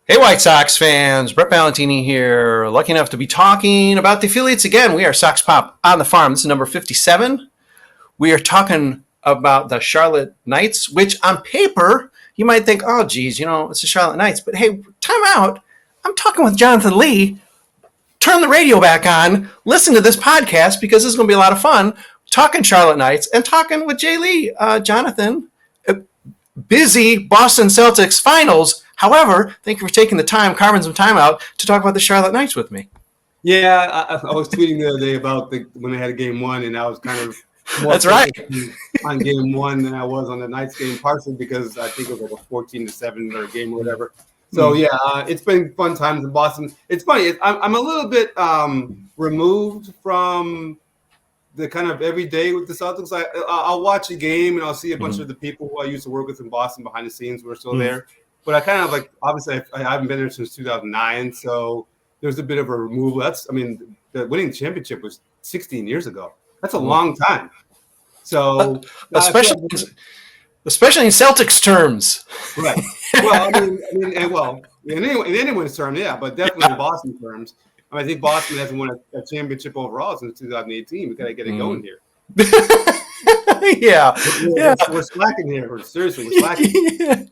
Hey, White Sox fans, Brett Valentini here. Lucky enough to be talking about the affiliates again. We are Sox Pop on the farm. This is number 57. We are talking about the Charlotte Knights, which on paper, you might think, oh, geez, it's the Charlotte Knights. But hey, time out. I'm talking with Jonathan Lee. Turn the radio back on. Listen to this podcast because this is going to be a lot of fun. Talking Charlotte Knights and talking with Jay Lee. Jonathan, busy Boston Celtics finals. However, thank you for taking the time, carving some time out to talk about the Charlotte Knights with me. Yeah, I was tweeting the other day about when they had a game one, and I was kind of more That's right on game one than I was on the Knights game, partially because I think it was like a 14-7 or a game or whatever. So it's been fun times in Boston. It's funny. I'm a little bit removed from the kind of every day with the Celtics. I'll watch a game and I'll see a bunch of the people who I used to work with in Boston behind the scenes who are still there. But I kind of obviously I haven't been there since 2009, so there's a bit of a removal. The winning championship was 16 years ago. That's a long time. So especially in Celtics terms, right? Well, in anyone's terms, yeah, but definitely in Boston terms. I think Boston hasn't won a championship overall since 2018. We got to get it going here. We're slacking here. Seriously, we're slacking.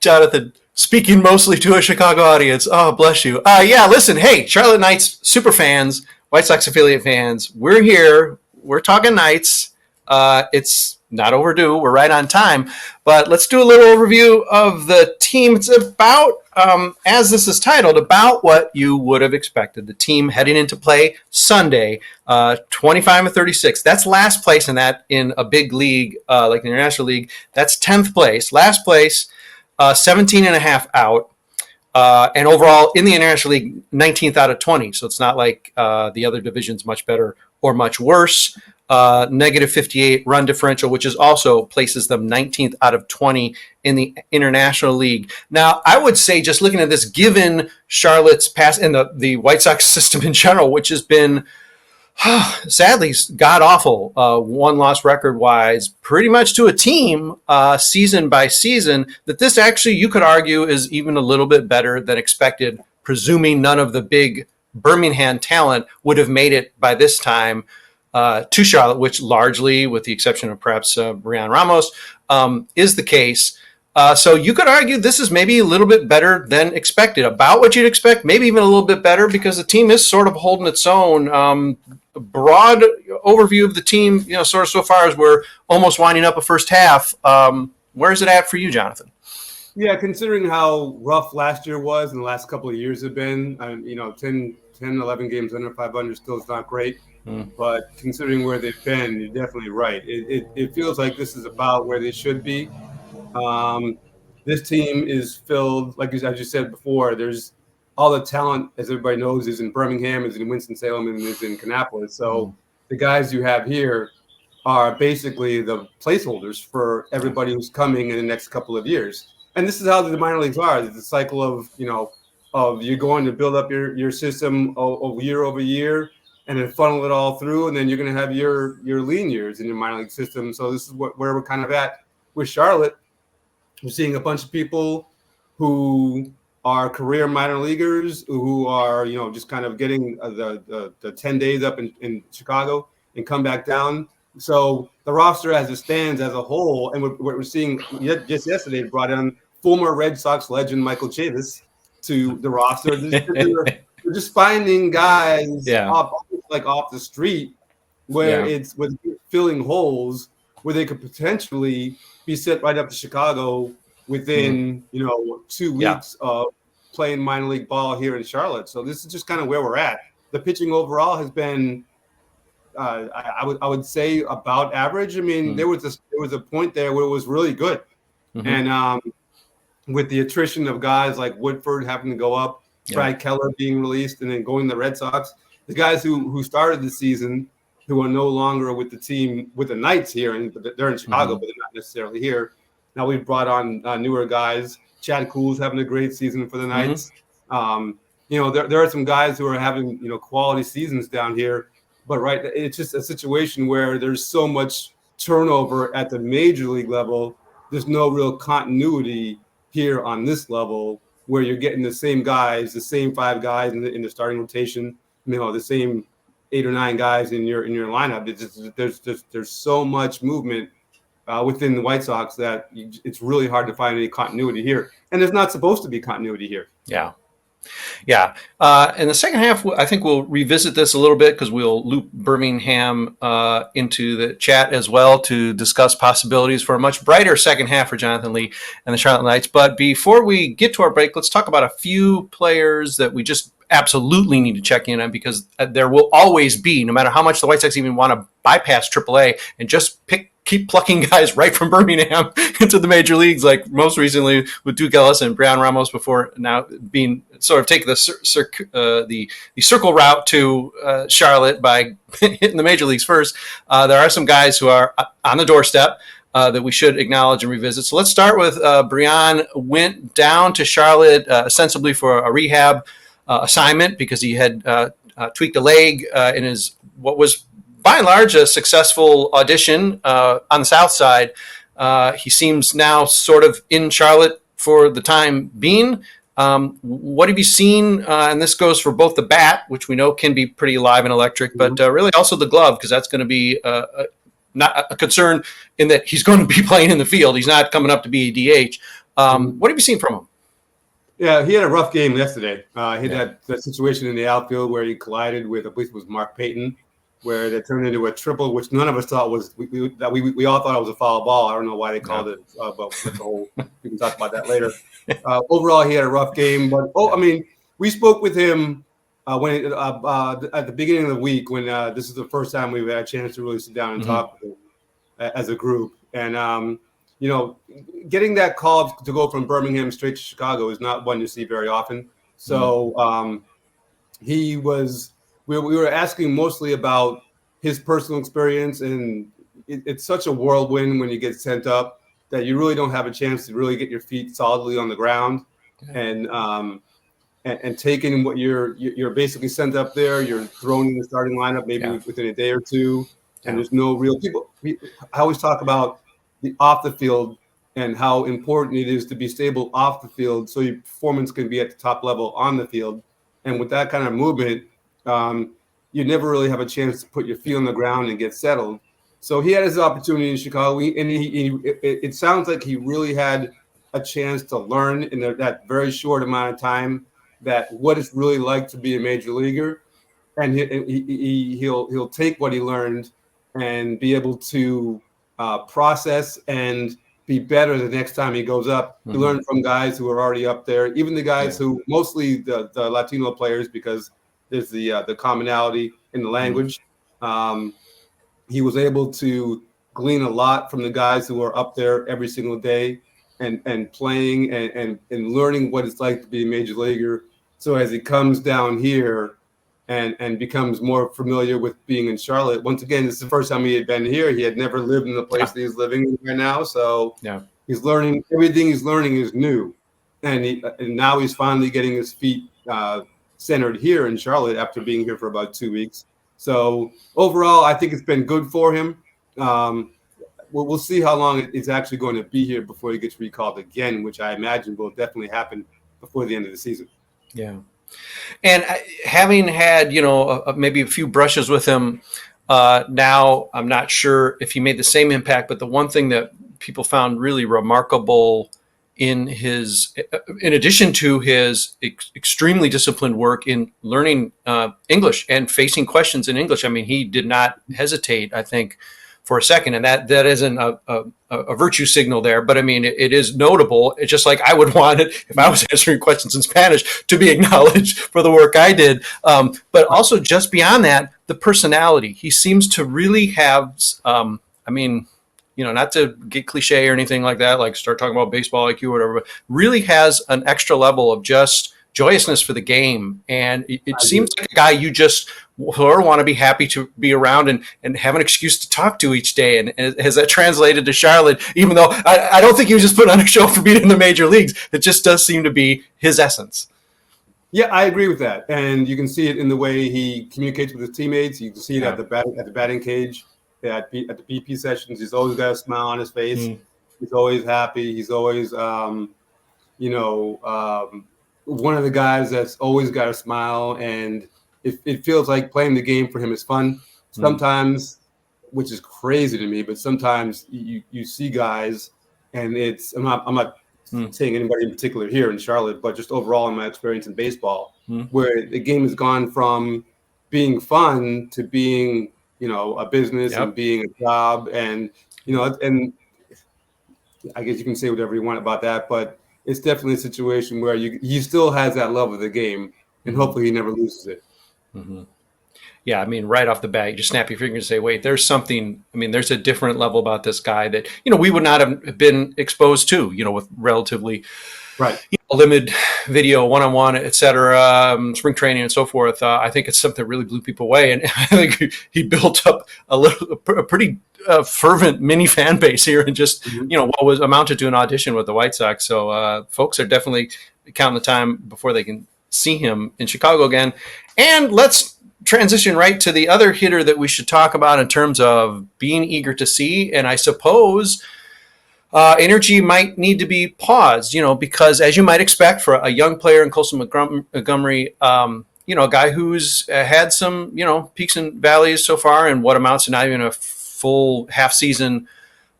Jonathan, speaking mostly to a Chicago audience. Oh, bless you. Listen, hey, Charlotte Knights super fans, White Sox affiliate fans, we're here. We're talking Knights. It's not overdue. We're right on time. But let's do a little overview of the team. It's about, as this is titled, about what you would have expected. The team heading into play Sunday, 25-36. That's last place in a big league, like the International League. That's 10th place. Last place, 17 and a half out. And overall, in the International League, 19th out of 20. So it's not like the other division's much better or much worse. Negative 58 run differential, which is also places them 19th out of 20 in the International League. Now, I would say, just looking at this, given Charlotte's past and the White Sox system in general, which has been sadly god-awful, one-loss record-wise, pretty much to a team season by season, that this actually, you could argue, is even a little bit better than expected, presuming none of the big Birmingham talent would have made it by this time to Charlotte, which largely, with the exception of perhaps Bryan Ramos, is the case. So you could argue this is maybe a little bit better than expected, about what you'd expect, maybe even a little bit better, because the team is sort of holding its own. Broad overview of the team, sort of so far as we're almost winding up a first half. Where is it at for you, Jonathan? Yeah, considering how rough last year was and the last couple of years have been, 10, 11 games under 500 still is not great. But considering where they've been, you're definitely right. It feels like this is about where they should be. This team is filled, like as you said before, there's all the talent, as everybody knows, is in Birmingham, is in Winston-Salem, and is in Kannapolis. So the guys you have here are basically the placeholders for everybody who's coming in the next couple of years. And this is how the minor leagues are. It's a cycle of you're going to build up your system year over year, and then funnel it all through, and then you're going to have your lean years in your minor league system. So this is where we're kind of at with Charlotte. We're seeing a bunch of people who are career minor leaguers who are, just kind of getting the 10 days up in Chicago and come back down. So the roster as it stands as a whole, and what we're seeing just yesterday, brought in former Red Sox legend Michael Chavis to the roster. We're just finding guys off the street where it's filling holes where they could potentially be sent right up to Chicago within 2 weeks of playing minor league ball here in Charlotte. So this is just kind of where we're at. The pitching overall has been, I would say, about average. I mean, there was a point there where it was really good, and with the attrition of guys like Woodford having to go up, Brad Keller being released, and then going to the Red Sox, the guys who started the season, who are no longer with the team, with the Knights here, and they're in Chicago, but they're not necessarily here. Now we've brought on newer guys. Chad Kuhl's having a great season for the Knights. There are some guys who are having quality seasons down here, but it's just a situation where there's so much turnover at the major league level. There's no real continuity here on this level where you're getting the same guys, the same 5 guys in the starting rotation, the same 8 or 9 guys in your lineup. There's so much movement within the White Sox that it's really hard to find any continuity here, and there's not supposed to be continuity here. Yeah. Yeah. In the second half, I think we'll revisit this a little bit because we'll loop Birmingham into the chat as well to discuss possibilities for a much brighter second half for Jonathan Lee and the Charlotte Knights. But before we get to our break, let's talk about a few players that we just absolutely need to check in on, because there will always be, no matter how much the White Sox even want to bypass AAA and just keep plucking guys right from Birmingham into the major leagues, like most recently with Duke Ellis and Bryan Ramos, before now being sort of taking the circle route to Charlotte by hitting the major leagues first. There are some guys who are on the doorstep that we should acknowledge and revisit. So let's start with Bryan. Went down to Charlotte ostensibly for a rehab assignment because he had tweaked a leg in his what was by and large a successful audition on the South Side. He seems now sort of in Charlotte for the time being. What have you seen? And this goes for both the bat, which we know can be pretty live and electric, but really also the glove, because that's going to be not a concern in that he's going to be playing in the field. He's not coming up to be a DH. What have you seen from him? Yeah, he had a rough game yesterday. He had that situation in the outfield where he collided with, I believe it was Mark Payton, where that turned into a triple, which none of us thought was we all thought it was a foul ball. I don't know why they called it, but that's the whole. We can talk about that later. Overall, he had a rough game, but we spoke with him when at the beginning of the week when this is the first time we've had a chance to really sit down and talk with him as a group, and getting that call to go from Birmingham straight to Chicago is not one you see very often. So he was. We were asking mostly about his personal experience, and it's such a whirlwind when you get sent up that you really don't have a chance to really get your feet solidly on the ground, and taking what you're basically sent up there. You're thrown in the starting lineup maybe within a day or two, and there's no real people. I always talk about the off the field and how important it is to be stable off the field so your performance can be at the top level on the field, and with that kind of movement. You never really have a chance to put your feet on the ground and get settled. So he had his opportunity in Chicago, and it sounds like he really had a chance to learn in that very short amount of time that what it's really like to be a major leaguer, and he'll take what he learned and be able to process and be better the next time he goes up. He learned from guys who are already up there, even the guys who mostly the Latino players, because there's the commonality in the language. He was able to glean a lot from the guys who are up there every single day and playing and learning what it's like to be a major leaguer. So as he comes down here and becomes more familiar with being in Charlotte, once again, this is the first time he had been here. He had never lived in the place that he's living in right now. So he's learning, everything he's learning is new. And now he's finally getting his feet centered here in Charlotte after being here for about 2 weeks. So overall, I think it's been good for him. We'll see how long it's actually going to be here before he gets recalled again, which I imagine will definitely happen before the end of the season. Yeah. And having had, maybe a few brushes with him now, I'm not sure if he made the same impact, but the one thing that people found really remarkable in addition to his extremely disciplined work in learning English and facing questions in English, I mean, he did not hesitate, I think, for a second. And that isn't a virtue signal there, but I mean, it is notable. It's just like I would want it if I was answering questions in Spanish to be acknowledged for the work I did. But also just beyond that, the personality. He seems to really have, not to get cliche or anything like that, like start talking about baseball IQ or whatever, but really has an extra level of just joyousness for the game. And it seems like a guy you just want to be happy to be around and have an excuse to talk to each day. And has that translated to Charlotte, even though I don't think he was just put on a show for being in the major leagues. It just does seem to be his essence. Yeah, I agree with that. And you can see it in the way he communicates with his teammates. You can see it at the batting cage. At the BP sessions, he's always got a smile on his face. He's always happy. He's always, one of the guys that's always got a smile, and it feels like playing the game for him is fun. Sometimes, which is crazy to me, but sometimes you see guys, and I'm not saying anybody in particular here in Charlotte, but just overall in my experience in baseball, where the game has gone from being fun to being, a business and being a job, and and I guess you can say whatever you want about that, but it's definitely a situation where he still has that love of the game, and hopefully he never loses it. Yeah, I mean, right off the bat, you just snap your fingers and say, wait, there's something. I mean, there's a different level about this guy that, we would not have been exposed to, with relatively limited video, one-on-one, et cetera, spring training and so forth. I think it's something that really blew people away. And I think he built up a pretty fervent mini fan base here, and just, what was amounted to an audition with the White Sox. So folks are definitely counting the time before they can see him in Chicago again. And let's transition right to the other hitter that we should talk about in terms of being eager to see. And I suppose energy might need to be paused, because as you might expect for a young player in Colson Montgomery, a guy who's had some, peaks and valleys so far, and what amounts to not even a full half season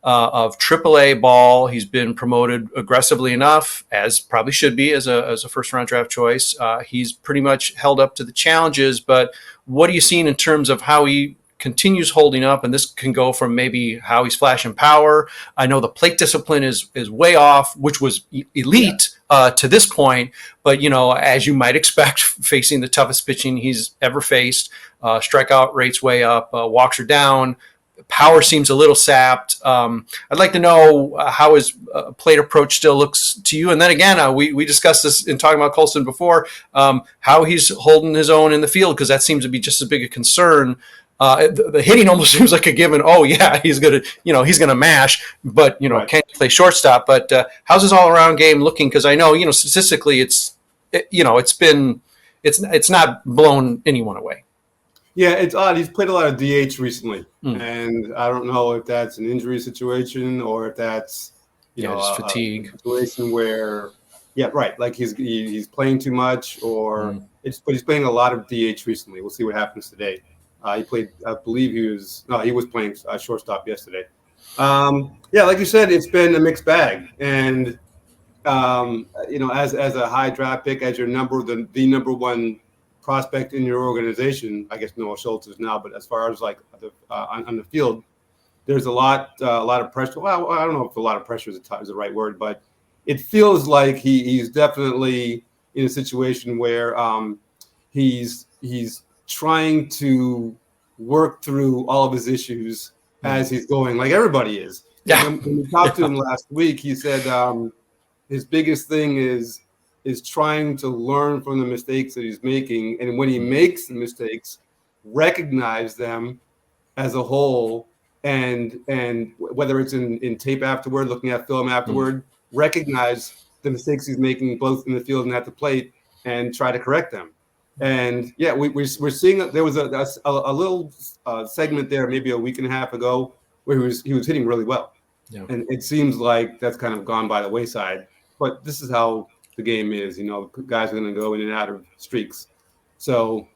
of AAA ball. He's been promoted aggressively enough, as probably should be as a first round draft choice. He's pretty much held up to the challenges, but what are you seeing in terms of how he continues holding up? And this can go from maybe how he's flashing power. I know the plate discipline is way off, which was elite to this point, but as you might expect, facing the toughest pitching he's ever faced, strikeout rates way up, walks are down. Power seems a little sapped. I'd like to know how his plate approach still looks to you. And then again, we discussed this in talking about Colson before, how he's holding his own in the field, because that seems to be just as big a concern. The hitting almost seems like a given. Oh yeah, he's gonna mash, but can't play shortstop. But how's his all around game looking? Because I know statistically it's not blown anyone away. Yeah, it's odd. He's played a lot of DH recently, and I don't know if that's an injury situation or if that's just fatigue a situation where, like he's playing too much, or but he's playing a lot of DH recently. We'll see what happens today. He played, I believe he was playing shortstop yesterday. Like you said, it's been a mixed bag, and as a high draft pick, as your the number one prospect in your organization, I guess Noah Schultz is now, but as far as like on the field, there's a lot of pressure. Well, I don't know if a lot of pressure is the right word, but it feels like he's definitely in a situation where he's trying to work through all of his issues as he's going, like everybody is. Yeah. When we talked to him last week, he said his biggest thing is trying to learn from the mistakes that he's making. And when he makes the mistakes, recognize them as a whole, and whether it's in tape afterward, looking at film afterward, recognize the mistakes he's making both in the field and at the plate, and try to correct them. And we're seeing there was a little segment there maybe a week and a half ago where he was hitting really well. Yeah. And it seems like that's kind of gone by the wayside. But this is how the game is, guys are going to go in and out of streaks. So,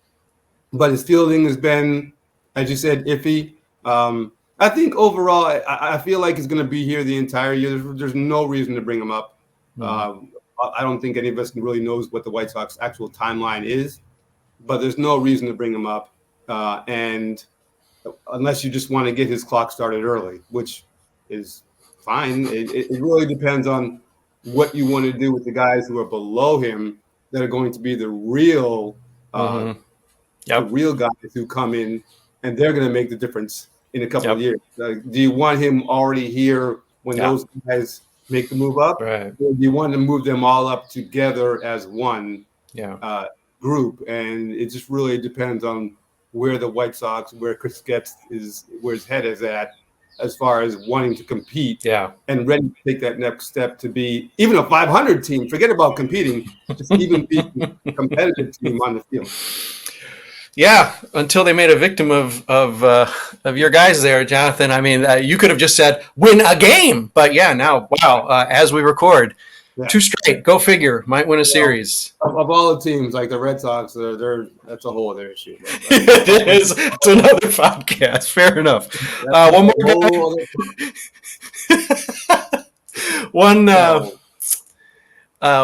but his fielding has been, as you said, iffy. I think overall, I feel like he's going to be here the entire year. There's no reason to bring him up. I don't think any of us really knows what the White Sox actual timeline is, but there's no reason to bring him up. And unless you just want to get his clock started early, which is fine. It really depends on what you want to do with the guys who are below him that are going to be the real the real guys who come in, and they're going to make the difference in a couple of years. Do you want him already here when those guys make the move up? Right. Or do you want to move them all up together as one group? And it just really depends on where the White Sox, where Chris Getz is, where his head is at, as far as wanting to compete and ready to take that next step to be even a 500 team. Forget about competing, just even be a competitive team on the field. Yeah, until they made a victim of your guys there, Jonathan. I mean, you could have just said win a game, but now, wow, as we record, Yeah. 2 straight. Go figure. Might win a series. Of all the teams, like the Red Sox, that's a whole other issue. It is. It's another podcast. Fair enough. One more guy.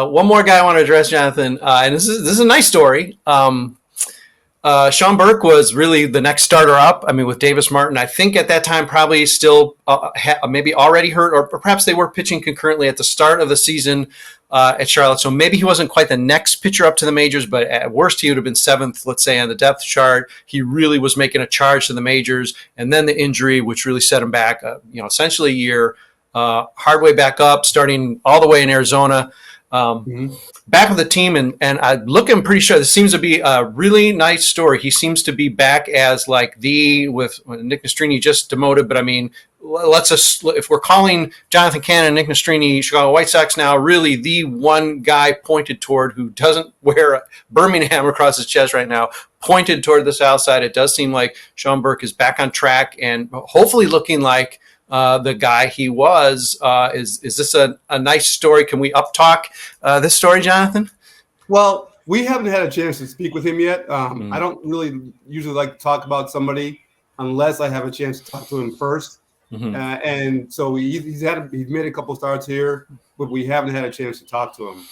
One more guy I want to address, Jonathan, and this is a nice story. Sean Burke was really the next starter up. I mean, with Davis Martin, I think at that time probably still maybe already hurt, or perhaps they were pitching concurrently at the start of the season at Charlotte. So maybe he wasn't quite the next pitcher up to the majors, but at worst he would have been 7th, let's say, on the depth chart. He really was making a charge to the majors, and then the injury, which really set him back, essentially a year. Hard way back up, starting all the way in Arizona. Back with the team, and I'm looking pretty sure this seems to be a really nice story. He seems to be back as like with Nick Nastrini just demoted, but I mean, if we're calling Jonathan Cannon, Nick Nastrini, Chicago White Sox now, really the one guy pointed toward who doesn't wear Birmingham across his chest right now, pointed toward the south side. It does seem like Sean Burke is back on track and hopefully looking like the guy he was. Is this a nice story? Can we up-talk this story, Jonathan? Well, we haven't had a chance to speak with him yet. I don't really usually like to talk about somebody unless I have a chance to talk to him first. And so he's made a couple starts here, but we haven't had a chance to talk to him.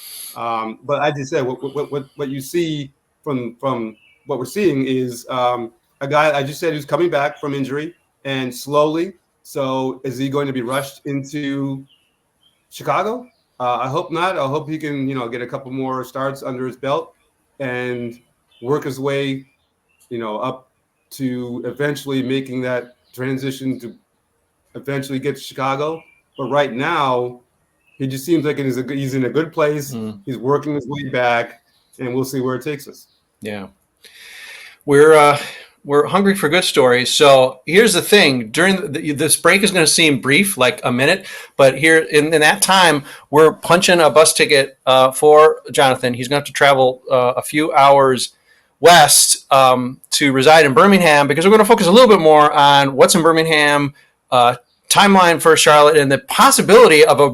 But I just said what you see from what we're seeing is a guy I just said who's coming back from injury and slowly. So is he going to be rushed into Chicago? I hope not. I hope he can, get a couple more starts under his belt and work his way, up to eventually making that transition to eventually get to Chicago. But right now, he just seems like he's in a good place. He's working his way back, and we'll see where it takes us. Yeah. We're hungry for good stories. So here's the thing. During this break is going to seem brief, like a minute, but here in that time, we're punching a bus ticket for Jonathan. He's going to have to travel a few hours west to reside in Birmingham, because we're going to focus a little bit more on what's in Birmingham, timeline for Charlotte, and the possibility of a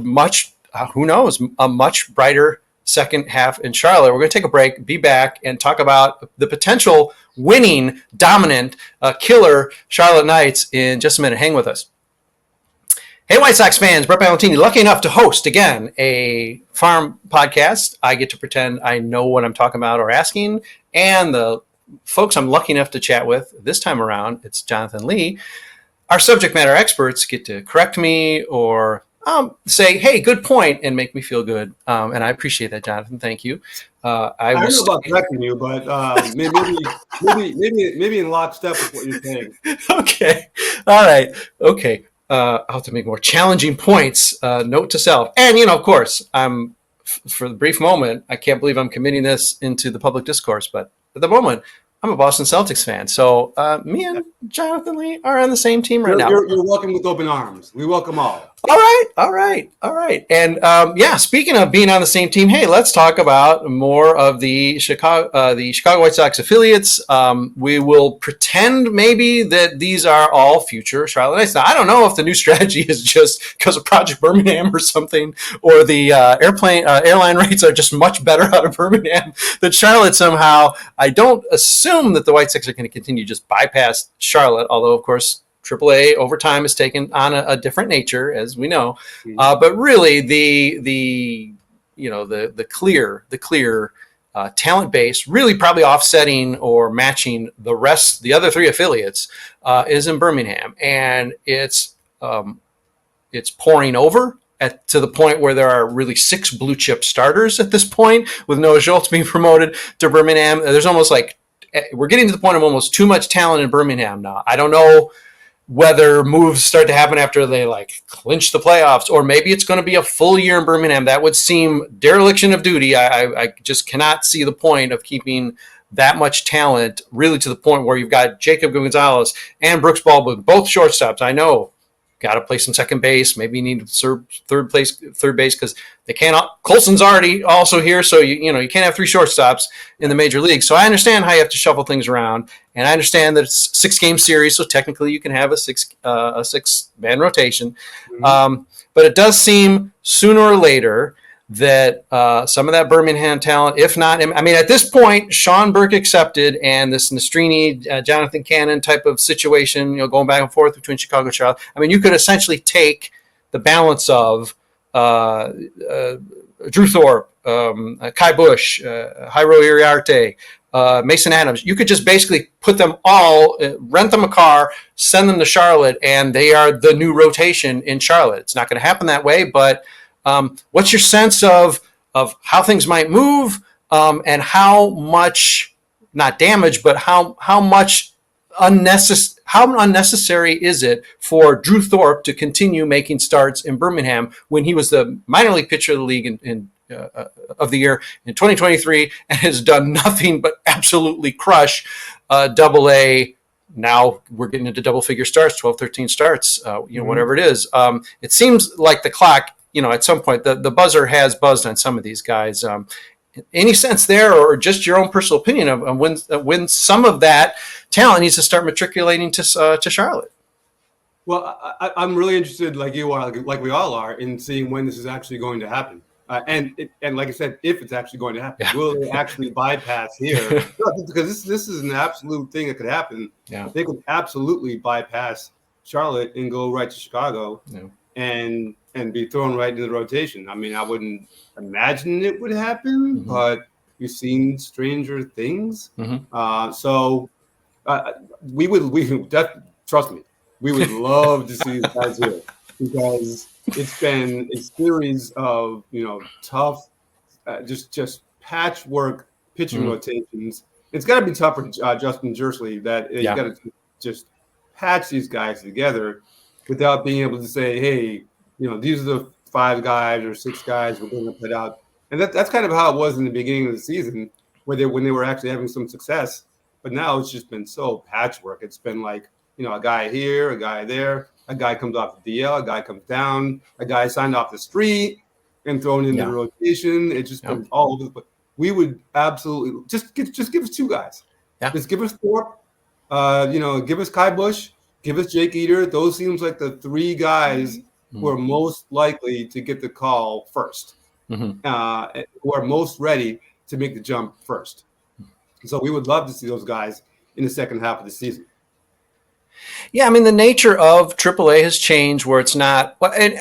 much brighter second half in Charlotte. We're going to take a break, be back, and talk about the potential winning, dominant, killer Charlotte Knights in just a minute. Hang with us. Hey, White Sox fans, Brett Ballantini, lucky enough to host, again, a farm podcast. I get to pretend I know what I'm talking about or asking, and the folks I'm lucky enough to chat with this time around, it's Jonathan Lee. Our subject matter experts get to correct me or say, hey, good point, and make me feel good. And I appreciate that, Jonathan. Thank you. I don't know about correcting you, but maybe in lockstep with what you're saying. Okay. All right. Okay. I'll have to make more challenging points. Note to self. And, of course, for the brief moment, I can't believe I'm committing this into the public discourse, but at the moment, I'm a Boston Celtics fan. So me and Jonathan Lee are on the same team right now. You're welcome with open arms. We welcome all. All right. And speaking of being on the same team, hey, let's talk about more of the Chicago White Sox affiliates. We will pretend maybe that these are all future Charlotte Knights. Now, I don't know if the new strategy is just because of Project Birmingham or something, or the airline rates are just much better out of Birmingham than Charlotte somehow. I don't assume that the White Sox are going to continue just bypass Charlotte, although, of course, AAA over time has taken on a different nature, as we know. But really, the clear talent base, really probably offsetting or matching the other 3 affiliates, is in Birmingham, and it's pouring over to the point where there are really 6 blue chip starters at this point, with Noah Schultz being promoted to Birmingham. There's almost like we're getting to the point of almost too much talent in Birmingham now. I don't know whether moves start to happen after they clinch the playoffs, or maybe it's going to be a full year in Birmingham. That would seem dereliction of duty. I just cannot see the point of keeping that much talent, really, to the point where you've got Jacob Gonzalez and Brooks Baldwin, both shortstops. I know, got to play some second base. Maybe you need to serve third base because they can't. Colson's already also here, so you can't have 3 shortstops in the major league. So I understand how you have to shuffle things around, and I understand that it's 6-game series, so technically you can have a 6-man rotation. But it does seem sooner or later that some of that Birmingham talent, if not, I mean, at this point, Sean Burke accepted, and this Nastrini, Jonathan Cannon type of situation, going back and forth between Chicago and Charlotte. I mean, you could essentially take the balance of Drew Thorpe, Kai Bush, Jairo Iriarte, Mason Adams. You could just basically put them all, rent them a car, send them to Charlotte, and they are the new rotation in Charlotte. It's not going to happen that way, but what's your sense of how things might move, and how much, not damage, but how much unnecessary is it for Drew Thorpe to continue making starts in Birmingham when he was the minor league pitcher of the league of the year in 2023 and has done nothing but absolutely crush Double-A. Now we're getting into double-figure starts, 12, 13 starts, whatever it is. It seems like the clock, at some point, the buzzer has buzzed on some of these guys. Any sense there, or just your own personal opinion of when some of that talent needs to start matriculating to Charlotte? Well, I'm really interested, like you are, like we all are, in seeing when this is actually going to happen. And like I said, if it's actually going to happen, will they actually bypass here? No, because this is an absolute thing that could happen. Yeah. They could absolutely bypass Charlotte and go right to Chicago, and be thrown right into the rotation. I mean, I wouldn't imagine it would happen, but you've seen stranger things. So we would trust me, we would love to see these guys here, because it's been a series of tough, just patchwork pitching rotations. It's got to be tough for Justin Jersley that you got to just patch these guys together without being able to say, hey, these are the 5 guys or 6 guys we're going to put out. And that's kind of how it was in the beginning of the season, when they were actually having some success. But now it's just been so patchwork. It's been like, a guy here, a guy there, a guy comes off the DL, a guy comes down, a guy signed off the street and thrown into the rotation. It's just been all over the place. We would absolutely just give us 2 guys. Yeah. Just give us Thorpe, give us Kai Bush, give us Jake Eater. Those seems like the 3 guys who are most likely to get the call first, who are most ready to make the jump first. So we would love to see those guys in the second half of the season. Yeah, I mean, the nature of AAA has changed, where it's not, let's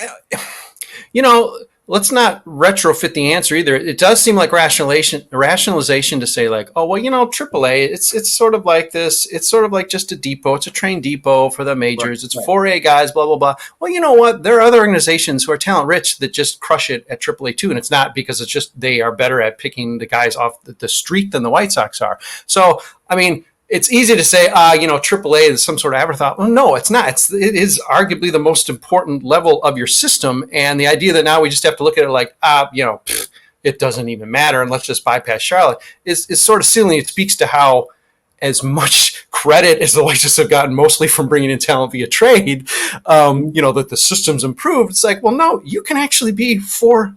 not retrofit the answer either. It does seem like rationalization to say, like, oh, well, AAA, it's sort of like this. It's sort of like just a depot. It's a train depot for the majors. It's 4A guys, blah, blah, blah. Well, you know what? There are other organizations who are talent rich that just crush it at AAA too. And it's not because it's just they are better at picking the guys off the street than the White Sox are. So, I mean, it's easy to say, AAA is some sort of afterthought. Well, no, it's not. It is arguably the most important level of your system. And the idea that now we just have to look at it like, it doesn't even matter and let's just bypass Charlotte is sort of silly. It speaks to how, as much credit as the White Sox have gotten, mostly from bringing in talent via trade, that the system's improved. It's like, well, no, you can actually be 4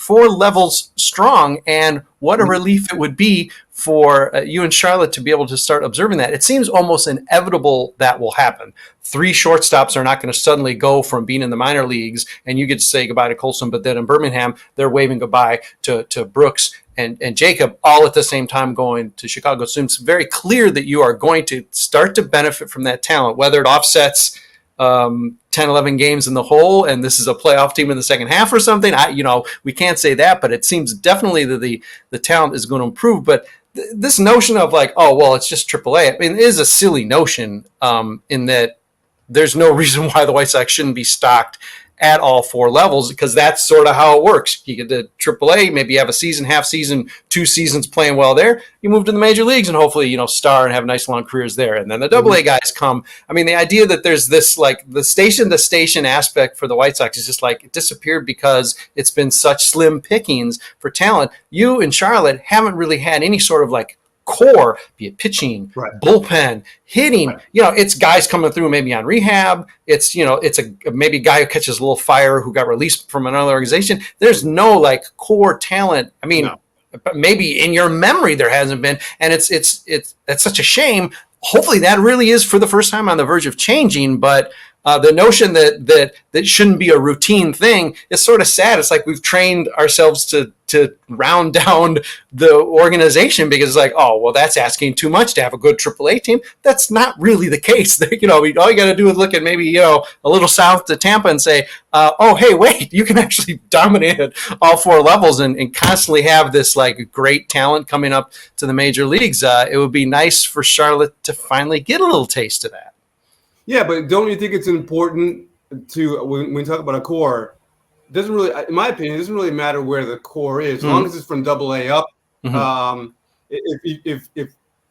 levels strong, and what a relief it would be for you and Charlotte to be able to start observing that. It seems almost inevitable that will happen. 3 shortstops are not going to suddenly go from being in the minor leagues and you get to say goodbye to Colson, but then in Birmingham, they're waving goodbye to Brooks and Jacob all at the same time going to Chicago. It seems very clear that you are going to start to benefit from that talent, whether it offsets 10, 11 games in the hole, and this is a playoff team in the second half or something. We can't say that, but it seems definitely that the talent is going to improve. But this notion of like, oh, well, it's just AAA, I mean, it is a silly notion in that there's no reason why the White Sox shouldn't be stocked at all 4 levels, because that's sort of how it works. You get to AAA, maybe you have a season, half season, 2 seasons playing well there. You move to the major leagues and hopefully, star and have nice long careers there. And then the AA guys come. I mean, the idea that there's this like the station to station aspect for the White Sox is just like it disappeared because it's been such slim pickings for talent. You and Charlotte haven't really had any sort of like core, be it pitching, bullpen, hitting. It's guys coming through maybe on rehab. It's it's a maybe guy who catches a little fire who got released from another organization. There's no like core talent. I mean, maybe in your memory there hasn't been, and it's such a shame. Hopefully that really is for the first time on the verge of changing, but The notion that shouldn't be a routine thing is sort of sad. It's like we've trained ourselves to round down the organization because it's like, oh, well, that's asking too much to have a good AAA team. That's not really the case. All you got to do is look at maybe, a little south to Tampa and say, oh, hey, wait, you can actually dominate at all four levels and constantly have this like great talent coming up to the major leagues. It would be nice for Charlotte to finally get a little taste of that. Yeah, but don't you think it's important to, when we talk about a core, doesn't really, in my opinion, it doesn't really matter where the core is, as long as it's from AA up. If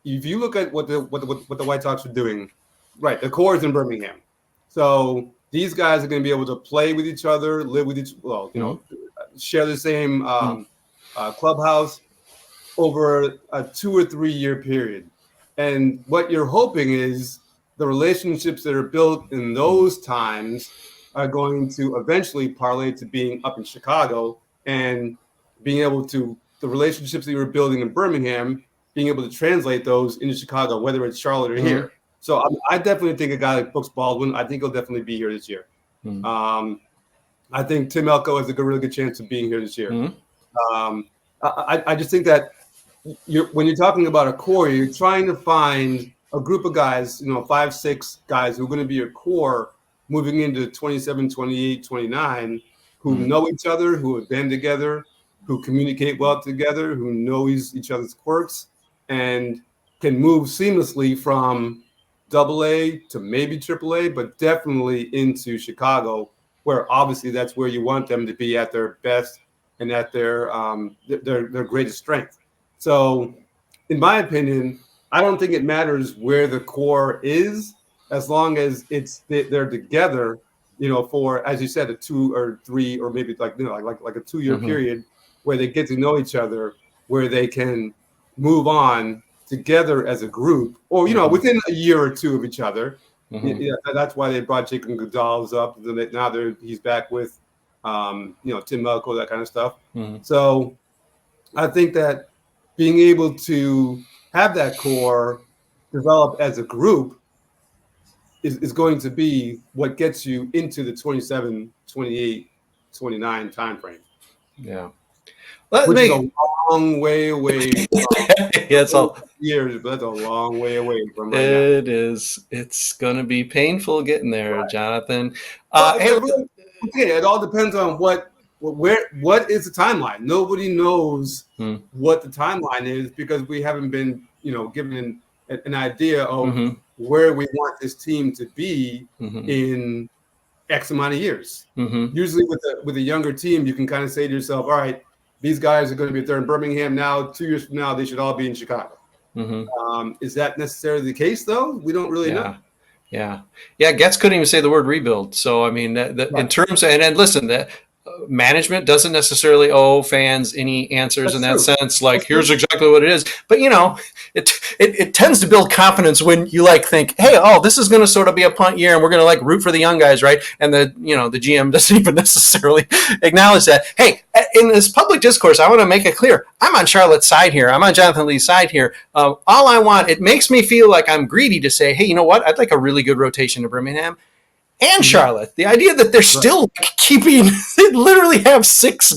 you look at what the White Sox are doing, right, the core is in Birmingham, so these guys are going to be able to play with each other, live with share the same clubhouse over a 2 or 3 year period, and what you're hoping is the relationships that are built in those times are going to eventually parlay to being up in Chicago and being able to, the relationships that you were building in Birmingham, being able to translate those into Chicago, whether it's Charlotte or here. So I definitely think a guy like Brooks Baldwin, I think he'll definitely be here this year. I think Tim Elko has a really good chance of being here this year. I just think that when you're talking about a core, you're trying to find a group of guys, 5, 6 guys who are going to be your core moving into 27, 28, 29, who know each other, who have been together, who communicate well together, who know each other's quirks, and can move seamlessly from AA to maybe AAA, but definitely into Chicago, where obviously that's where you want them to be at their best and at their greatest strength. So, in my opinion, I don't think it matters where the core is, as long as they're together, for, as you said, a 2 or 3 or maybe like a 2 year period where they get to know each other, where they can move on together as a group, or within a year or 2 of each other. That's why they brought Jacob Gonzalez up. Now he's back with Tim Elko, that kind of stuff. So I think that being able to have that core develop as a group is going to be what gets you into the 27, 28, 29 timeframe. Yeah. Which is a long way away from it's all years, but that's a long way away from right it now. Is. It's going to be painful getting there, right. Jonathan. It all depends on what is the timeline. Nobody knows what the timeline is because we haven't been, given an idea of where we want this team to be in X amount of years. Usually with a younger team, you can kind of say to yourself, all right, these guys are going to be there in Birmingham now. 2 years from now, they should all be in Chicago. Is that necessarily the case, though? We don't really know. Yeah. Getz couldn't even say the word rebuild. So, I mean, in terms of, and listen, management doesn't necessarily owe fans any answers in that sense. Like, here's exactly what it is. But, it tends to build confidence when you think, hey, this is going to sort of be a punt year and we're going to root for the young guys, right? And the GM doesn't even necessarily acknowledge that. Hey, in this public discourse, I want to make it clear. I'm on Charlotte's side here. I'm on Jonathan Lee's side here. All I want, it makes me feel like I'm greedy to say, hey, you know what? I'd like a really good rotation to Birmingham and Charlotte. The idea that they're still keeping, they literally have 6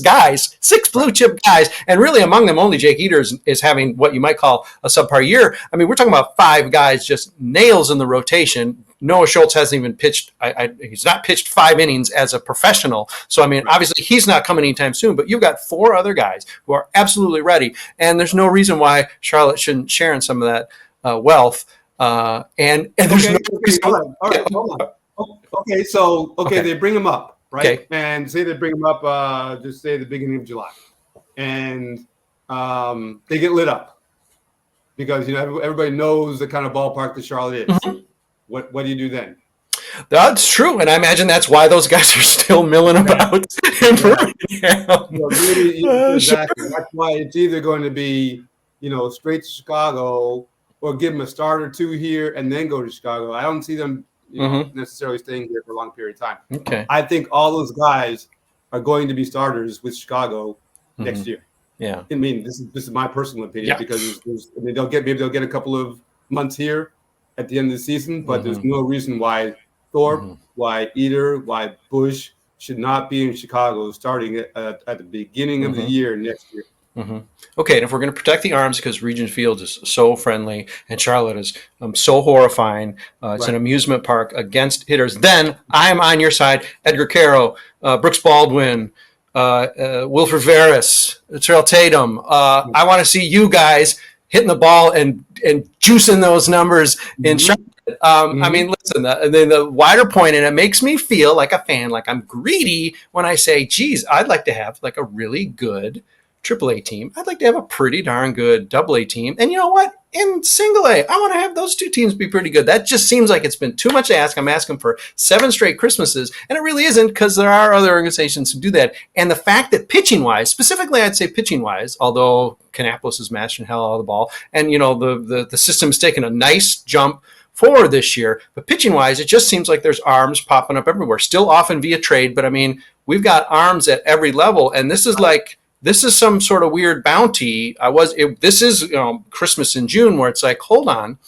blue chip guys, and really among them only Jake Eater is having what you might call a subpar year. I mean, we're talking about 5 guys, just nails in the rotation. Noah Schultz hasn't even pitched. He's not pitched 5 innings as a professional. So, I mean, obviously he's not coming anytime soon, but you've got 4 other guys who are absolutely ready. And there's no reason why Charlotte shouldn't share in some of that wealth. And there's no reason. All right, hold on. Okay, so they bring him up, right? Okay. And say they bring him up, just say the beginning of July, and they get lit up because everybody knows the kind of ballpark that Charlotte is. What do you do then? That's true, and I imagine that's why those guys are still milling about. Exactly. That's why it's either going to be straight to Chicago or give them a start or 2 here and then go to Chicago. I don't see them necessarily staying here for a long period of time. Okay. I think all those guys are going to be starters with Chicago next year. Yeah. I mean, this is my personal opinion because they'll get a couple of months here at the end of the season, but there's no reason why Thorpe, Mhm. why Eder, why Bush should not be in Chicago starting at the beginning of the Mhm. year next year. Mm-hmm. Okay, and if we're going to protect the arms because Regent Field is so friendly and Charlotte is so horrifying, it's an Right. amusement park against hitters, then I'm on your side. Edgar Caro, Brooks Baldwin, Wilfred Veras, Terrell Tatum. I want to see you guys hitting the ball and juicing those numbers in Mm-hmm. Charlotte. I Mm-hmm. mean, listen, the wider point, and it makes me feel like a fan, like I'm greedy when I say, geez, I'd like to have like a really good AAA team. I'd like to have a pretty darn good AA team. And you know what? In single A, I want to have those two teams be pretty good. That just seems like it's been too much to ask. I'm asking for 7 straight Christmases, and it really isn't because there are other organizations who do that. And the fact that pitching wise, specifically, I'd say pitching wise, although Kannapolis is mashing hell out of the ball, and you know the system's taken a nice jump forward this year. But pitching wise, it just seems like there's arms popping up everywhere. Still often via trade, but I mean, we've got arms at every level, and this is some sort of weird bounty. This is Christmas in June where it's like, hold on,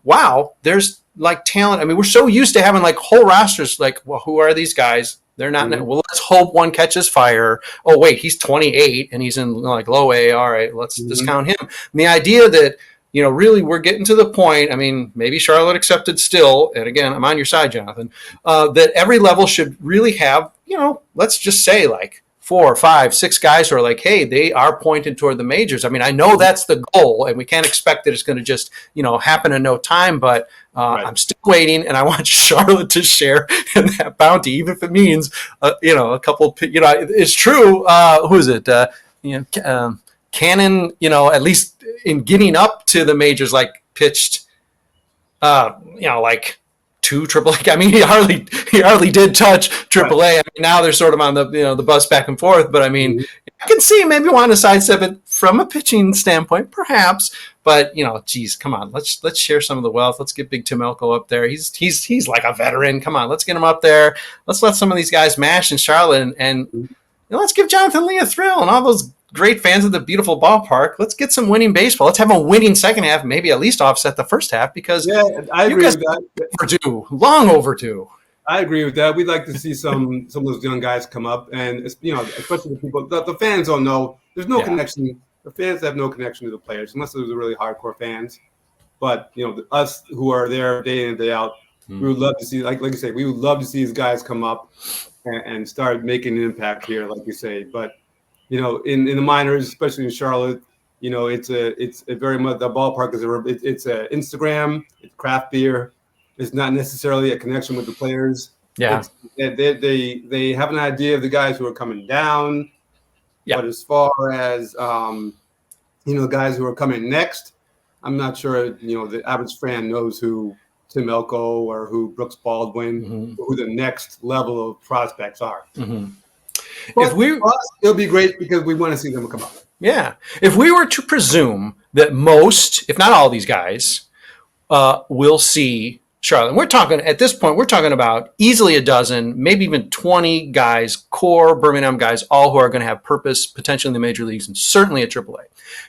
wow, there's like talent. I mean, we're so used to having like whole rosters. Like, well, who are these guys? They're not. Mm-hmm. Well, let's hope one catches fire. Oh wait, he's 28 and he's in like low A. All right, let's discount him. And the idea that really we're getting to the point. I mean, maybe Charlotte accepted still, and again, I'm on your side, Jonathan. That every level should really have, let's just say like 4, 5, 6 guys who are like, hey, they are pointed toward the majors. I mean, I know that's the goal, and we can't expect that it's going to just, happen in no time, but Right. I'm still waiting, and I want Charlotte to share in that bounty, even if it means, a couple, it's true. Who is it? Cannon, at least in getting up to the majors, like pitched, like 2 AAA. I mean, he hardly did touch AAA. Right. I mean, now they're sort of on the the bus back and forth. But I mean, I can see maybe want to sidestep it from a pitching standpoint, perhaps. But geez, come on, let's share some of the wealth. Let's get Big Tim Elko up there. He's like a veteran. Come on, let's get him up there. Let's let some of these guys mash in Charlotte, and let's give Jonathan Lee a thrill and all those great fans of the beautiful ballpark. Let's get some winning baseball. Let's have a winning second half, maybe at least offset the first half, because I agree with that. Overdue, long overdue. I agree with that. We'd like to see some of those young guys come up, and especially the people. The fans don't know. There's no connection. The fans have no connection to the players unless they're the really hardcore fans. But us who are there day in and day out, we would love to see, like you say, we would love to see these guys come up and start making an impact here, like you say. But in the minors, especially in Charlotte, it's a very much, the ballpark is it's a Instagram, it's craft beer. It's not necessarily a connection with the players. Yeah, they have an idea of the guys who are coming down. Yeah. But as far as guys who are coming next, I'm not sure the average fan knows who Tim Elko or who Brooks Baldwin, who the next level of prospects are. But for us, it'll be great because we want to see them come up. Yeah. If we were to presume that most, if not all these guys, will see Charlotte, we're talking about easily a dozen, maybe even 20 guys, core Birmingham guys, all who are going to have purpose potentially in the major leagues and certainly at AAA.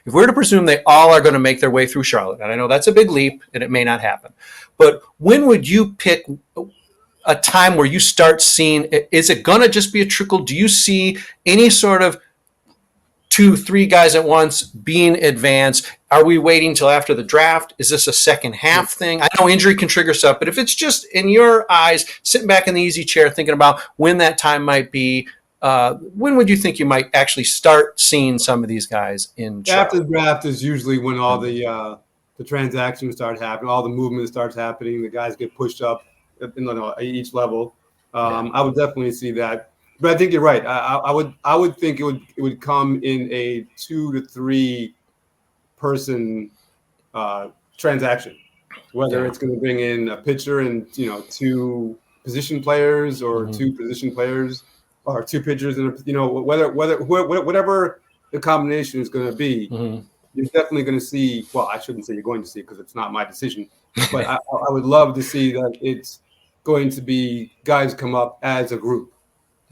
If we're to presume they all are going to make their way through Charlotte, and I know that's a big leap and it may not happen, but when would you pick a time where you start seeing, is it going to just be a trickle? Do you see any sort of 2, 3 guys at once being advanced? Are we waiting till after the draft? Is this a second half thing? I know injury can trigger stuff, but if it's just in your eyes, sitting back in the easy chair thinking about when that time might be, when would you think you might actually start seeing some of these guys in Charlotte? After the draft is usually when all the transactions start happening, all the movement starts happening, the guys get pushed up at each level. I would definitely see that. But I think you're right. I would think it would come in a 2 to 3 person transaction, whether it's going to bring in a pitcher and 2 position players or 2 position players or 2 pitchers and whatever the combination is going to be. You're definitely going to see. Well, I shouldn't say you're going to see because it's not my decision, but I would love to see that it's going to be guys come up as a group.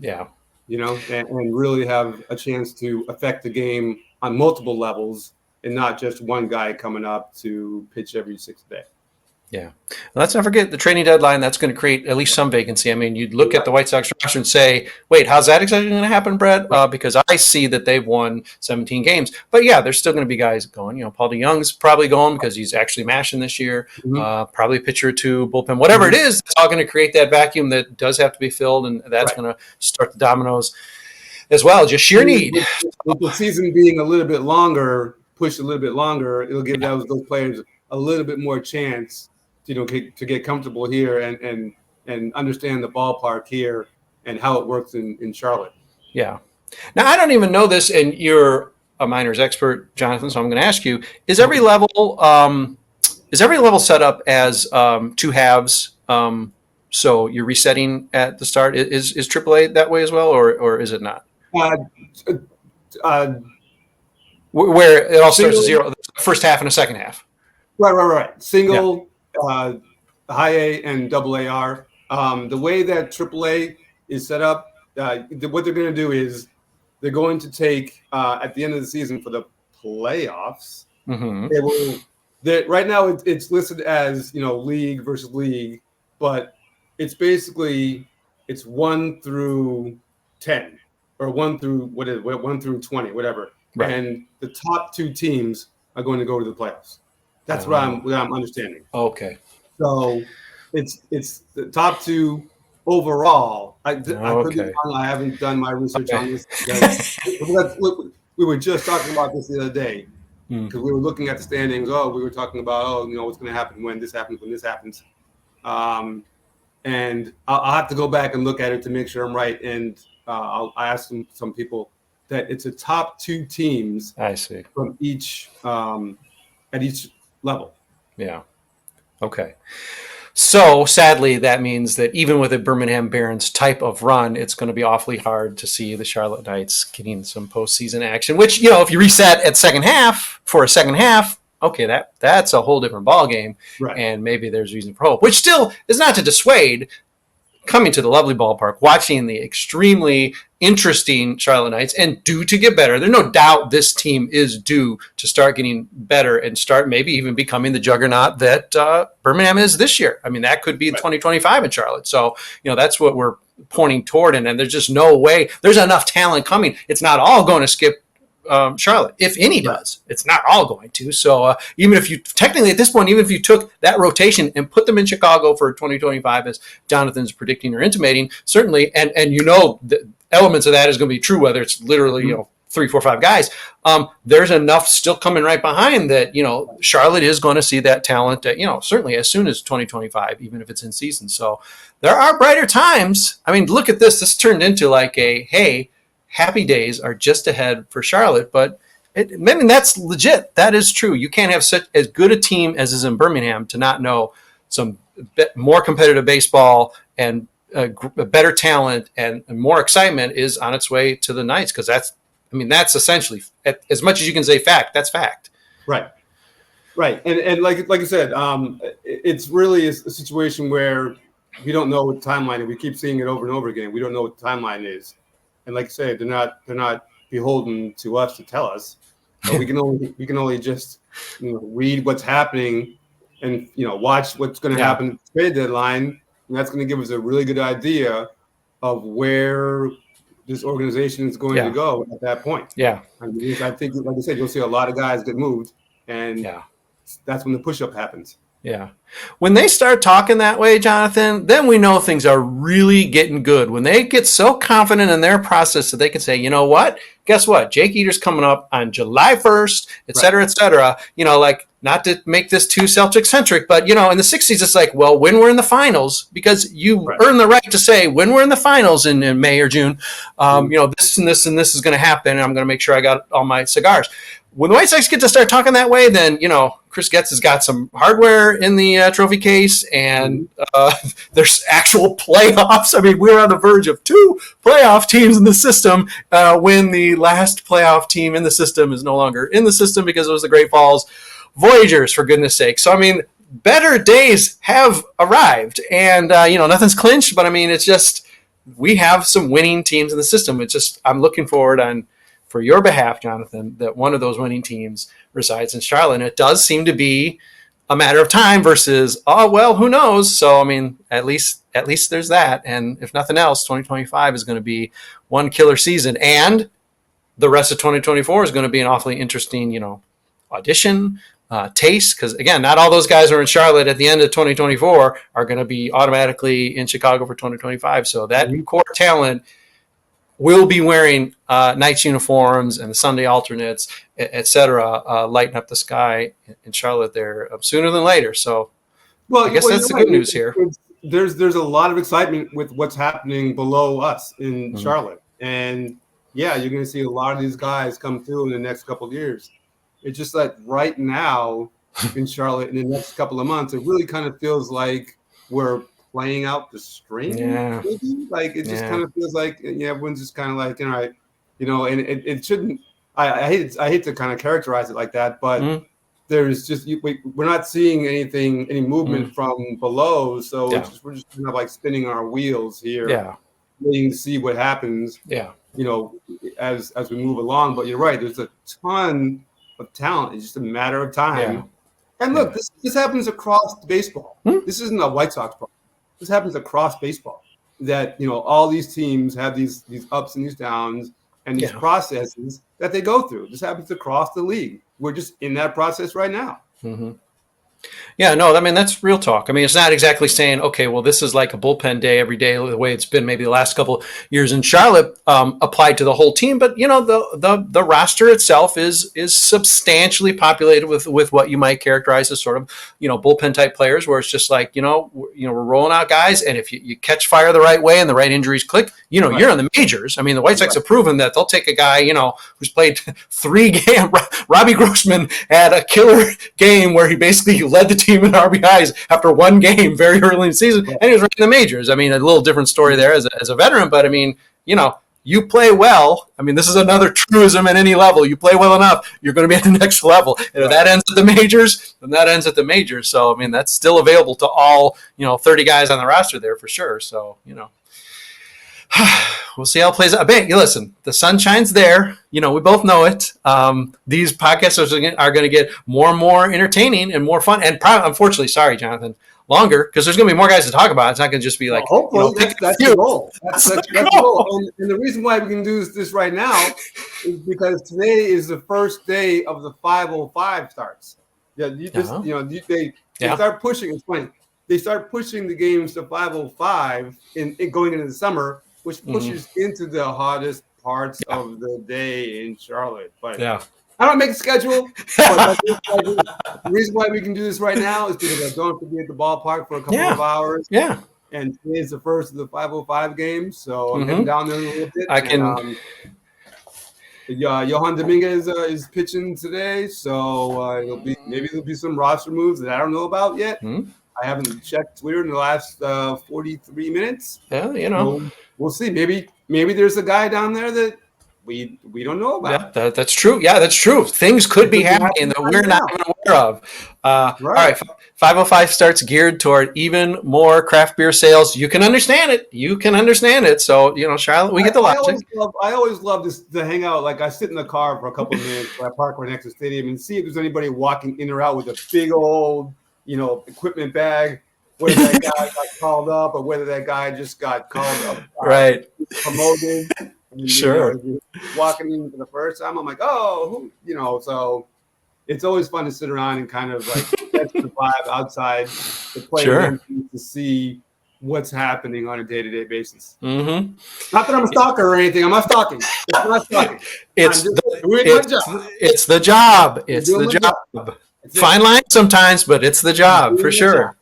Yeah. And really have a chance to affect the game on multiple levels and not just one guy coming up to pitch every 6th day. Yeah. Let's not forget the trading deadline. That's going to create at least some vacancy. I mean, you'd look at the White Sox roster and say, wait, how's that exactly going to happen, Brett? Because I see that they've won 17 games. But yeah, there's still going to be guys going. Paul DeYoung's probably going because he's actually mashing this year. Probably a pitcher or two, bullpen, whatever it is, it's all going to create that vacuum that does have to be filled. And that's going to start the dominoes as well. Just sheer need. With the season being a little bit longer, pushed a little bit longer, it'll give those players a little bit more chance to get comfortable here and understand the ballpark here and how it works in Charlotte. Yeah. Now, I don't even know this, and you're a minors expert, Jonathan, so I'm going to ask you, is every level set up as two halves? So you're resetting at the start. Is AAA that way as well, or is it not? Where it all starts at zero, the first half and the second half. Right. Single, high A and double AR. The way that AAA is set up, what they're going to do is they're going to take at the end of the season for the playoffs. They will. Right now, it's listed as league versus league, but it's basically 1 through 10 or 1 through 20, whatever. Right. And the top 2 teams are going to go to the playoffs. That's what I'm understanding. Okay. So it's the top 2 overall. I could be wrong. I haven't done my research on this. We were just talking about this the other day because we were looking at the standings. We were talking about what's going to happen when this happens, and I'll have to go back and look at it to make sure I'm right. And I'll ask some people that it's a top 2 teams. I see. From each at each level. Yeah. Okay. So sadly, that means that even with a Birmingham Barons type of run, it's going to be awfully hard to see the Charlotte Knights getting some postseason action, which, if you reset at second half for a second half, okay, that's a whole different ballgame. Right. And maybe there's reason for hope, which still is not to dissuade coming to the lovely ballpark, watching the extremely interesting Charlotte Knights and due to get better. There's no doubt this team is due to start getting better and start maybe even becoming the juggernaut that Birmingham is this year. I mean, that could be in 2025 in Charlotte. So, that's what we're pointing toward. And there's just no way there's enough talent coming. It's not all going to skip Charlotte, if any does. It's not all going to. So even if you technically at this point, even if you took that rotation and put them in Chicago for 2025, as Jonathan's predicting or intimating, certainly, and the elements of that is going to be true, whether it's literally 3, 4, 5 guys. There's enough still coming right behind that Charlotte is going to see that talent. Certainly as soon as 2025, even if it's in season. So there are brighter times. I mean, look at this. This turned into like happy days are just ahead for Charlotte, but that's legit. That is true. You can't have such as good a team as is in Birmingham to not know some more competitive baseball and a better talent and more excitement is on its way to the Knights, because that's essentially, as much as you can say fact, that's fact. Right. And like you said, it's really a situation where we don't know what the timeline is. We keep seeing it over and over again. We don't know what the timeline is. And like I said, they're not beholden to us to tell us. We can only just read what's happening and watch what's going to happen at the trade deadline, and that's going to give us a really good idea of where this organization is going to go at that point. Yeah, I think, like I said, you'll see a lot of guys get moved, and that's when the push-up happens. Yeah. When they start talking that way, Jonathan, then we know things are really getting good. When they get so confident in their process that they can say, you know what? Guess what? Jake Eater's coming up on July 1st, et cetera, et cetera. Not to make this too Celtic-centric, but, in the 60s, it's like, well, when we're in the finals, because you earn the right to say, when we're in the finals in May or June, this and this and this is going to happen, and I'm going to make sure I got all my cigars. When the White Sox get to start talking that way, then, Chris Getz has got some hardware in the trophy case, and there's actual playoffs. I mean, we were on the verge of 2 playoff teams in the system when the last playoff team in the system is no longer in the system because it was the Great Falls Voyagers, for goodness sake. So, I mean, better days have arrived, and, nothing's clinched, but, I mean, it's just we have some winning teams in the system. It's just I'm looking forward for your behalf, Jonathan, that one of those winning teams resides in Charlotte. And it does seem to be a matter of time versus, oh, well, who knows? So, I mean, at least there's that. And if nothing else, 2025 is going to be one killer season. And the rest of 2024 is going to be an awfully interesting, audition, taste. Because, again, not all those guys who are in Charlotte at the end of 2024 are going to be automatically in Chicago for 2025. So that core talent will be wearing Knights uniforms and the Sunday alternates, et cetera, lighting up the sky in Charlotte there sooner than later. So I guess that's the good news here. There's a lot of excitement with what's happening below us in Charlotte. And, yeah, you're going to see a lot of these guys come through in the next couple of years. It's just like right now in Charlotte in the next couple of months, it really kind of feels like we're playing out the string. Yeah. Maybe. Like it just kind of feels like everyone's just kind of like, all right, and it shouldn't. I hate to kind of characterize it like that, but there's just we're not seeing any movement from below, so we're just kind of like spinning our wheels here, waiting to see what happens. Yeah. As we move along. But you're right. There's a ton of talent. It's just a matter of time. Yeah. And look, this happens across baseball. This isn't a White Sox problem. This happens across baseball. That all these teams have these ups and these downs and these processes that they go through. This happens across the league. We're just in that process right now. Mm-hmm. Yeah, no, I mean, that's real talk. I mean, it's not exactly saying, okay, well, this is like a bullpen day every day, the way it's been maybe the last couple of years in Charlotte, applied to the whole team. But, the roster itself is substantially populated with what you might characterize as sort of, bullpen type players, where it's just like, we're rolling out guys. And if you catch fire the right way and the right injuries click, you're in the majors. I mean, the White Sox have proven that they'll take a guy, who's played 3 games. Robbie Grossman had a killer game where he basically led the team in RBIs after 1 game very early in the season, and he was right in the majors. I mean, a little different story there as a veteran, but I mean, you play well. I mean, this is another truism at any level. You play well enough, you're going to be at the next level. And if that ends at the majors, then that ends at the majors. So, I mean, that's still available to all, 30 guys on the roster there for sure. So, we'll see how it plays out. Listen, the sunshine's there. We both know it. These podcasts are going to get more and more entertaining and more fun. And unfortunately, sorry, Jonathan, longer, because there's going to be more guys to talk about. It's not going to just be like, hopefully that's the goal. That's the goal. And the reason why we can do this right now is because today is the first day of the 505 starts. Yeah, they start pushing. It's funny. They start pushing the games to 505 in going into the summer, which pushes into the hottest parts of the day in Charlotte. But I don't make a schedule. But the reason why we can do this right now is because I don't have to be at the ballpark for a couple of hours. Yeah. And today is the first of the 505 games, so I'm heading down there in a little bit. I can. Johan Dominguez is pitching today, so there'll be some roster moves that I don't know about yet. I haven't checked Twitter in the last 43 minutes. Yeah, We'll see. Maybe there's a guy down there that we don't know about. Yeah, that's true. Yeah, that's true. Things could be happening that we're not even aware of. All right, 505 starts geared toward even more craft beer sales. You can understand it. So, Charlotte, we get to watch it. I always love to hang out. Like, I sit in the car for a couple of minutes where I park right next to the stadium and see if there's anybody walking in or out with a big old, equipment bag, whether that guy got called up or whether that guy just got called up. Right. Promoted. Sure. Walking in for the first time, I'm like, so it's always fun to sit around and kind of like catch the vibe outside the player to see what's happening on a day-to-day basis. Mm-hmm. Not that I'm a stalker or anything. I'm not stalking. It's not stalking. It's the job. It's the job. Fine line sometimes, but it's the job for sure.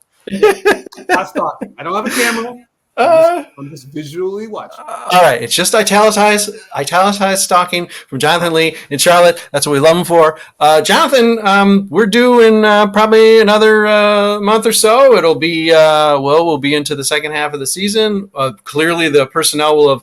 Not stalking. I don't have a camera. I'm just visually watching. All right, it's just italicized stalking from Jonathan Lee in Charlotte. That's what we love him for. Jonathan, we're due in probably another month or so. It'll be we'll be into the second half of the season. Clearly, the personnel will have.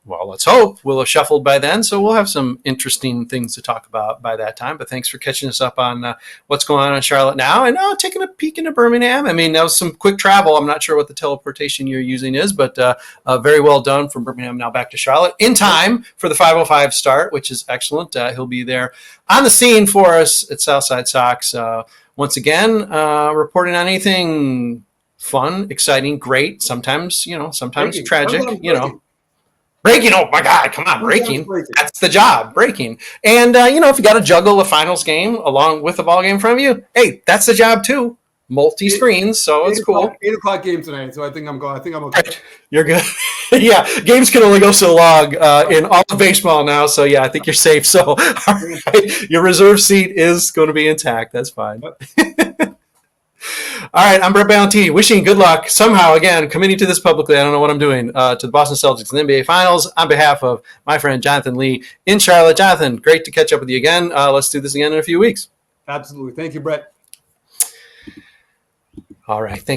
Well, let's hope we'll have shuffled by then, so we'll have some interesting things to talk about by that time. But thanks for catching us up on what's going on in Charlotte now, and taking a peek into Birmingham. I mean, that was some quick travel. I'm not sure what the teleportation you're using is, but very well done from Birmingham now back to Charlotte in time for the 5:05 start, which is excellent. He'll be there on the scene for us at Southside Sox. once again, reporting on anything fun, exciting, great, sometimes, sometimes Breaking. tragic, Breaking. Breaking. Oh my God, come on, breaking. Breaking. That's the job, breaking. And, if you got to juggle a finals game along with a ball game from you, hey, that's the job too. Multi-screens, so it's cool. 8:00 game tonight, so I think I'm okay. Right. You're good. Yeah, games can only go so long in all of baseball now, so yeah, I think you're safe. So, all right, your reserve seat is going to be intact. That's fine. All right, I'm Brett Ballantini, wishing good luck somehow, again, committing to this publicly, I don't know what I'm doing, to the Boston Celtics in the NBA Finals on behalf of my friend Jonathan Lee in Charlotte. Jonathan, great to catch up with you again. Let's do this again in a few weeks. Absolutely. Thank you, Brett. All right. Thank